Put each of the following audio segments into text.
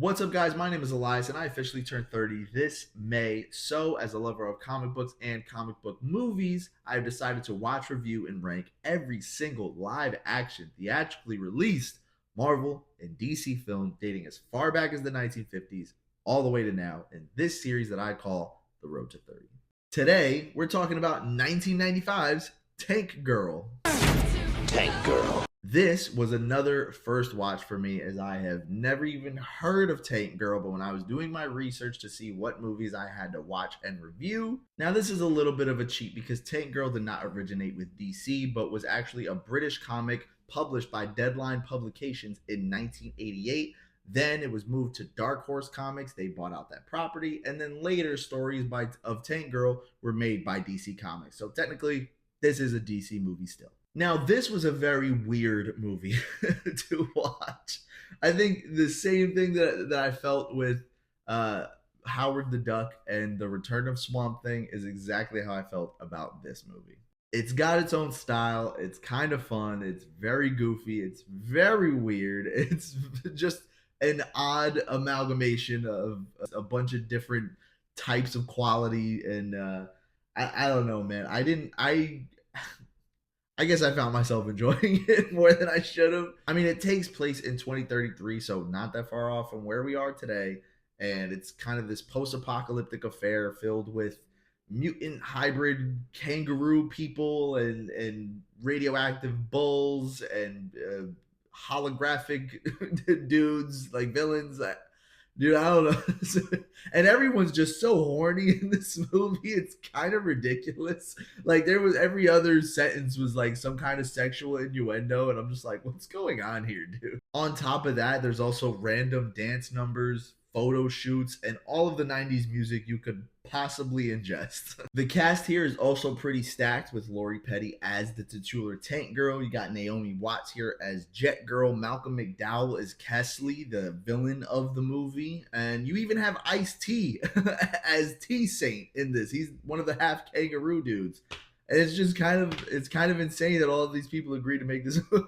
What's up, guys? My name is Elias, and I officially turned 30 this May. So, as a lover of comic books and comic book movies, I've decided to watch, review, and rank every single live action, theatrically released Marvel and DC film dating as far back as the 1950s all the way to now in this series that I call The Road to 30. Today, we're talking about 1995's Tank Girl. Tank Girl. This was another first watch for me, as I have never even heard of Tank Girl, but when I was doing my research to see what movies I had to watch and review. Now, this is a little bit of a cheat because Tank Girl did not originate with DC, but was actually a British comic published by Deadline Publications in 1988. Then it was moved to Dark Horse Comics. They bought out that property, and then later stories of Tank Girl were made by DC Comics. So technically, this is a DC movie still. Now, this was a very weird movie to watch. I think the same thing that I felt with Howard the Duck and The Return of Swamp Thing is exactly how I felt about this movie. It's got its own style. It's kind of fun. It's very goofy. It's very weird. It's just an odd amalgamation of a bunch of different types of quality. And I don't know, man. I guess I found myself enjoying it more than I should have. I mean, it takes place in 2033, so not that far off from where we are today. And it's kind of this post-apocalyptic affair filled with mutant hybrid kangaroo people and radioactive bulls and holographic dudes, like villains. Dude, I don't know. And everyone's just so horny in this movie. It's kind of ridiculous. Like, there was every other sentence was like some kind of sexual innuendo, and I'm just like, what's going on here, dude? On top of that, there's also random dance numbers, photo shoots, and all of the 90s music you could possibly ingest. The cast here is also pretty stacked, with Lori Petty as the titular Tank Girl. You got Naomi Watts here as Jet Girl, Malcolm McDowell as Kesley, the villain of the movie, and you even have Ice-T as T-Saint in this. He's one of the half kangaroo dudes. And it's just kind of insane that all of these people agreed to make this movie.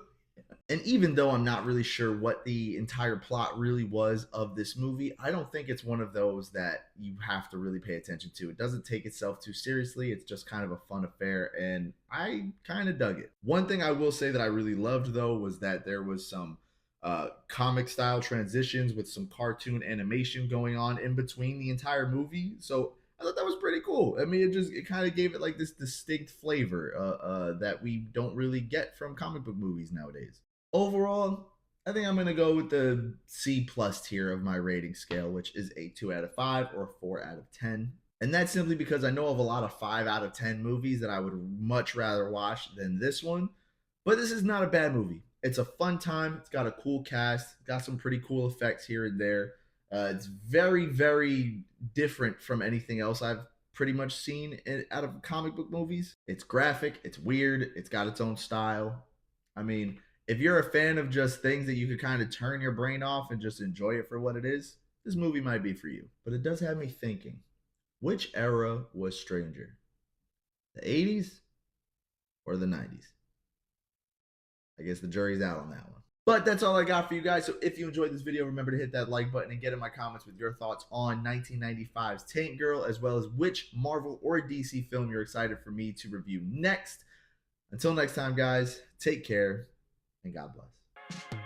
And even though I'm not really sure what the entire plot really was of this movie, I don't think it's one of those that you have to really pay attention to. It doesn't take itself too seriously. It's just kind of a fun affair, and I kind of dug it. One thing I will say that I really loved, though, was that there was some comic style transitions with some cartoon animation going on in between the entire movie. So I thought that was pretty cool. I mean, it kind of gave it like this distinct flavor that we don't really get from comic book movies nowadays. Overall, I think I'm going to go with the C plus tier of my rating scale, which is a 2 out of 5 or 4 out of 10. And that's simply because I know of a lot of 5 out of 10 movies that I would much rather watch than this one. But this is not a bad movie. It's a fun time. It's got a cool cast. Got some pretty cool effects here and there. It's very, very different from anything else I've pretty much seen out of comic book movies. It's graphic. It's weird. It's got its own style. I mean, if you're a fan of just things that you could kind of turn your brain off and just enjoy it for what it is, this movie might be for you. But it does have me thinking, which era was stranger? The 80s or the 90s? I guess the jury's out on that one. But that's all I got for you guys. So if you enjoyed this video, remember to hit that like button and get in my comments with your thoughts on 1995's Tank Girl, as well as which Marvel or DC film you're excited for me to review next. Until next time, guys, take care. And God bless.